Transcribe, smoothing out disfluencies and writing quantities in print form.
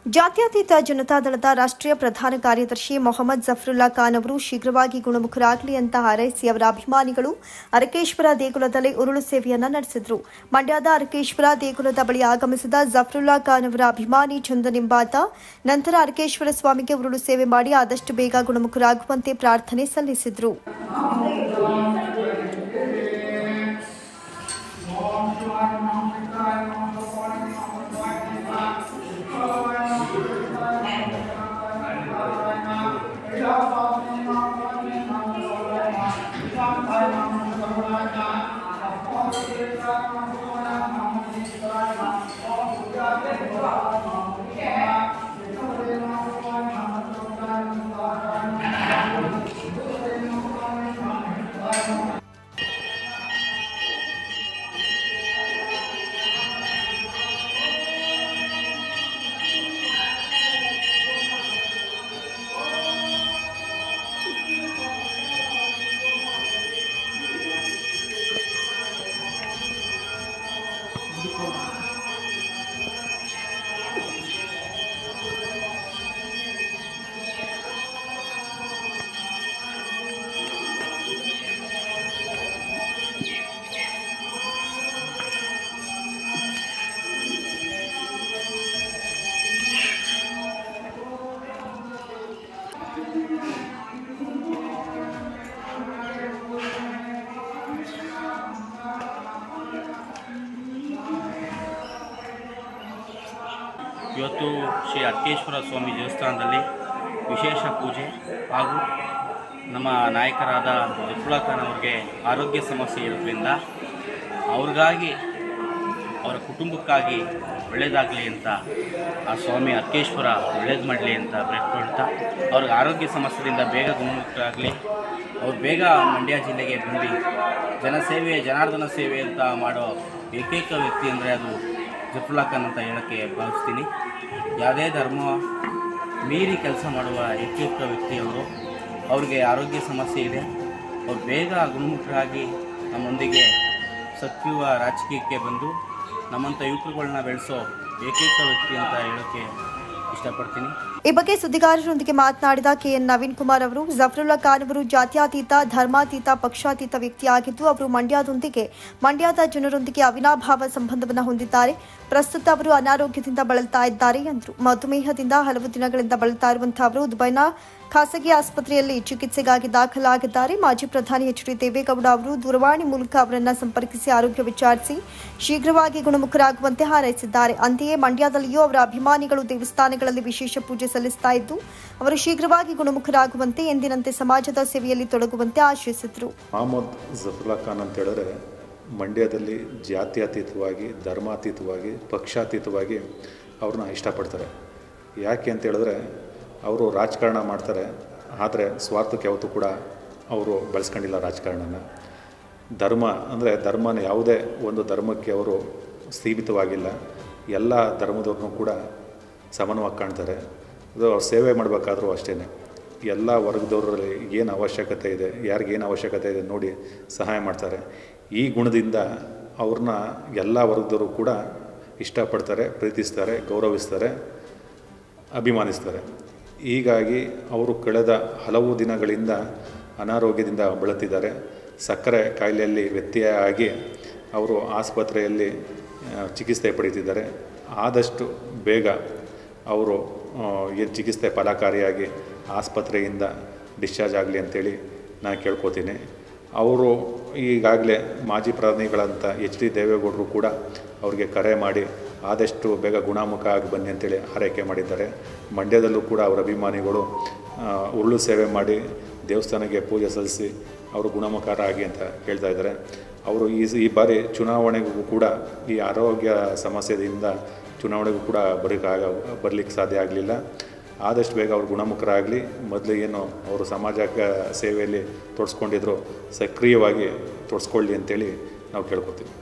ಜಾತ್ಯತೀತ ಜನತಾದಳದ ರಾಷ್ಟ್ರೀಯ ಪ್ರಧಾನ ಕಾರ್ಯದರ್ಶಿ ಮೊಹಮ್ಮದ್ ಜಫರುಲ್ಲಾ ಖಾನ್ ಅವರು ಶೀಘ್ರವಾಗಿ ಗುಣಮುಖರಾಗಲಿ ಅಂತ ಹಾರೈಸಿ ಅವರ ಅಭಿಮಾನಿಗಳು ಅರಕೇಶ್ವರ ದೇಗುಲದಲ್ಲಿ ಉರುಳು ಸೇವೆಯನ್ನ ನಡೆಸಿದರು. ಮಂಡ್ಯದ ಅರಕೇಶ್ವರ ದೇಗುಲದ ಬಳಿ ಆಗಮಿಸಿದ ಜಫರುಲ್ಲಾ ಖಾನ್ ಅವರ ಅಭಿಮಾನಿ ಚಂದನ್ ಎಂಬಾತ ನಂತರ ಅರಕೇಶ್ವರ ಸ್ವಾಮಿಗೆ ಉರುಳು ಸೇವೆ ಮಾಡಿ ಆದಷ್ಟು ಬೇಗ ಗುಣಮುಖರಾಗುವಂತೆ ಪ್ರಾರ್ಥನೆ ಸಲ್ಲಿಸಿದರು. ಇವತ್ತು ಶ್ರೀ ಅರಕೇಶ್ವರ ಸ್ವಾಮಿ ದೇವಸ್ಥಾನದಲ್ಲಿ ವಿಶೇಷ ಪೂಜೆ ಹಾಗೂ ನಮ್ಮ ನಾಯಕರಾದ ಜಫರುಲ್ಲಾ ಖಾನ್ ಅವರಿಗೆ ಆರೋಗ್ಯ ಸಮಸ್ಯೆ ಇರೋದ್ರಿಂದ ಅವ್ರಿಗಾಗಿ ಅವರ ಕುಟುಂಬಕ್ಕಾಗಿ ಒಳ್ಳೆಯದಾಗಲಿ ಅಂತ ಆ ಸ್ವಾಮಿ ಅರಕೇಶ್ವರ ಒಳ್ಳೇದು ಮಾಡಲಿ ಅಂತ ಬೇಡ್ಕೊಳ್ತಾ ಅವ್ರಿಗೆ ಆರೋಗ್ಯ ಸಮಸ್ಯೆಯಿಂದ ಬೇಗ ಗುಣಮುಖರಾಗಲಿ, ಅವ್ರು ಬೇಗ ಮಂಡ್ಯ ಜಿಲ್ಲೆಗೆ ಬಂದು ಜನಸೇವೆ ಜನಾರ್ದನ ಸೇವೆ ಅಂತ ಮಾಡೋ ಏಕೈಕ ವ್ಯಕ್ತಿ ಅಂದರೆ ಅದು ಜಫರುಲ್ಲಾ ಖಾನ್ ಅಂತ ಹೇಳೋಕ್ಕೆ ಭಾವಿಸ್ತೀನಿ. ಯಾವುದೇ ಧರ್ಮ ಮೀರಿ ಕೆಲಸ ಮಾಡುವ ಏಕೈಕ ವ್ಯಕ್ತಿಯವರು. ಅವ್ರಿಗೆ ಆರೋಗ್ಯ ಸಮಸ್ಯೆ ಇದೆ, ಅವ್ರು ಬೇಗ ಗುಣಮುಖರಾಗಿ ನಮ್ಮೊಂದಿಗೆ ಸತ್ಯುವ ರಾಜಕೀಯಕ್ಕೆ ಬಂದು ನಮ್ಮಂಥ ಯುವಕರುಗಳನ್ನ ಬೆಳೆಸೋ ಏಕೈಕ ವ್ಯಕ್ತಿ ಅಂತ ಹೇಳೋಕ್ಕೆ ಇಷ್ಟಪಡ್ತೀನಿ. ಈ ಬಗ್ಗೆ ಸುದ್ದಿಗಾರರೊಂದಿಗೆ ಮಾತನಾಡಿದ ಕೆಎನ್ ನವೀನ್ ಕುಮಾರ್ ಅವರು, ಜಫರುಲ್ಲಾ ಖಾನ್ ಅವರು ಜಾತ್ಯತೀತ, ಧರ್ಮಾತೀತ, ಪಕ್ಷಾತೀತ ವ್ಯಕ್ತಿಯಾಗಿದ್ದು ಅವರು ಮಂಡ್ಯದ ಜನರೊಂದಿಗೆ ಅವಿನಾಭಾವ ಸಂಬಂಧವನ್ನು ಹೊಂದಿದ್ದಾರೆ. ಪ್ರಸ್ತುತ ಅವರು ಅನಾರೋಗ್ಯದಿಂದ ಬಳಲ್ತಾ ಇದ್ದಾರೆ ಎಂದರು. ಮಧುಮೇಹದಿಂದ ಹಲವು ದಿನಗಳಿಂದ ಬಳಲ್ತಾ ಇರುವಂತಹ ಅವರು ದುಬೈನ ಖಾಸಗಿ ಆಸ್ಪತ್ರೆಯಲ್ಲಿ ಚಿಕಿತ್ಸೆಗಾಗಿ ದಾಖಲಾಗಿದ್ದಾರೆ. ಮಾಜಿ ಪ್ರಧಾನಿ ಎಚ್ ಡಿ ದೇವೇಗೌಡ ಅವರು ದೂರವಾಣಿ ಮೂಲಕ ಅವರನ್ನು ಸಂಪರ್ಕಿಸಿ ಆರೋಗ್ಯ ವಿಚಾರಿಸಿ ಶೀಘ್ರವಾಗಿ ಗುಣಮುಖರಾಗುವಂತೆ ಹಾರೈಸಿದ್ದಾರೆ. ಅಂತೆಯೇ ಮಂಡ್ಯದಲ್ಲಿಯೂ ಅವರ ಅಭಿಮಾನಿಗಳು ದೇವಸ್ಥಾನಗಳಲ್ಲಿ ವಿಶೇಷ ಪೂಜೆ ಸಲ್ಲಿಸ್ತಾ ಇದ್ದು ಅವರು ಶೀಘ್ರವಾಗಿ ಗುಣಮುಖರಾಗುವಂತೆ ಎಂದಿನಂತೆ ಸಮಾಜದ ಸೇವೆಯಲ್ಲಿ ತೊಡಗುವಂತೆ ಆಶಿಸಿದರು. ಮೊಹಮ್ಮದ್ ಜಫರುಲ್ಲಾ ಖಾನ್ ಅಂತ ಹೇಳಿದ್ರೆ ಮಂಡ್ಯದಲ್ಲಿ ಜಾತ್ಯತೀತವಾಗಿ, ಧರ್ಮಾತೀತವಾಗಿ, ಪಕ್ಷಾತೀತವಾಗಿ ಅವ್ರನ್ನ ಇಷ್ಟಪಡ್ತಾರೆ. ಯಾಕೆ ಅಂತ ಹೇಳಿದ್ರೆ ಅವರು ರಾಜಕಾರಣ ಮಾಡ್ತಾರೆ, ಆದರೆ ಸ್ವಾರ್ಥಕ್ಕೆ ಯಾವತ್ತೂ ಕೂಡ ಅವರು ಬಳಸ್ಕೊಂಡಿಲ್ಲ ರಾಜಕಾರಣನ. ಧರ್ಮನ ಯಾವುದೇ ಒಂದು ಧರ್ಮಕ್ಕೆ ಅವರು ಸೀಮಿತವಾಗಿಲ್ಲ, ಎಲ್ಲ ಧರ್ಮದವ್ರನ್ನೂ ಕೂಡ ಸಮಾನವಾಗಿ ಕಾಣ್ತಾರೆ. ಅದು ಅವ್ರು ಸೇವೆ ಮಾಡಬೇಕಾದ್ರೂ ಅಷ್ಟೇ, ಎಲ್ಲ ವರ್ಗದವರಲ್ಲಿ ಏನು ಅವಶ್ಯಕತೆ ಇದೆ, ಯಾರಿಗೇನು ಅವಶ್ಯಕತೆ ಇದೆ ನೋಡಿ ಸಹಾಯ ಮಾಡ್ತಾರೆ. ಈ ಗುಣದಿಂದ ಅವ್ರನ್ನ ಎಲ್ಲ ವರ್ಗದವರು ಕೂಡ ಇಷ್ಟಪಡ್ತಾರೆ, ಪ್ರೀತಿಸ್ತಾರೆ, ಗೌರವಿಸ್ತಾರೆ, ಅಭಿಮಾನಿಸ್ತಾರೆ. ಹೀಗಾಗಿ ಅವರು ಕಳೆದ ಹಲವು ದಿನಗಳಿಂದ ಅನಾರೋಗ್ಯದಿಂದ ಬಳಲ್ತಿದ್ದಾರೆ. ಸಕ್ಕರೆ ಕಾಯಿಲೆಯಲ್ಲಿ ವ್ಯತ್ಯಯ ಆಗಿ ಅವರು ಆಸ್ಪತ್ರೆಯಲ್ಲಿ ಚಿಕಿತ್ಸೆ ಪಡೀತಿದ್ದಾರೆ. ಆದಷ್ಟು ಬೇಗ ಅವರು ಏನು ಚಿಕಿತ್ಸೆ ಫಲಕಾರಿಯಾಗಿ ಆಸ್ಪತ್ರೆಯಿಂದ ಡಿಸ್ಚಾರ್ಜ್ ಆಗಲಿ ಅಂತೇಳಿ ನಾನು ಕೇಳ್ಕೊತೀನಿ. ಅವರು ಈಗಾಗಲೇ ಮಾಜಿ ಪ್ರಧಾನಿಗಳಂತ ಎಚ್ ಡಿ ದೇವೇಗೌಡರು ಕೂಡ ಅವ್ರಿಗೆ ಕರೆ ಮಾಡಿ ಆದಷ್ಟು ಬೇಗ ಗುಣಮುಖ ಆಗಿ ಬನ್ನಿ ಅಂತೇಳಿ ಆರೈಕೆ ಮಾಡಿದ್ದಾರೆ. ಮಂಡ್ಯದಲ್ಲೂ ಕೂಡ ಅವರ ಅಭಿಮಾನಿಗಳು ಉರುಳು ಸೇವೆ ಮಾಡಿ ದೇವಸ್ಥಾನಕ್ಕೆ ಪೂಜೆ ಸಲ್ಲಿಸಿ ಅವರು ಗುಣಮುಖರಾಗಿ ಅಂತ ಹೇಳ್ತಾ ಇದ್ದಾರೆ. ಅವರು ಈ ಬಾರಿ ಚುನಾವಣೆಗೂ ಕೂಡ ಈ ಆರೋಗ್ಯ ಸಮಸ್ಯೆಯಿಂದ ಚುನಾವಣೆಗೂ ಕೂಡ ಬರಲಿಕ್ಕೆ ಸಾಧ್ಯ ಆಗಲಿಲ್ಲ. ಆದಷ್ಟು ಬೇಗ ಅವರು ಗುಣಮುಖರಾಗಲಿ, ಮೊದಲು ಏನು ಅವರು ಸಮಾಜ ಸೇವೆಯಲ್ಲಿ ತೊಡಸ್ಕೊಂಡಿದ್ರು ಸಕ್ರಿಯವಾಗಿ ತೊಡಸ್ಕೊಳ್ಳಿ ಅಂತೇಳಿ ನಾವು ಕೇಳ್ಕೊತೀವಿ.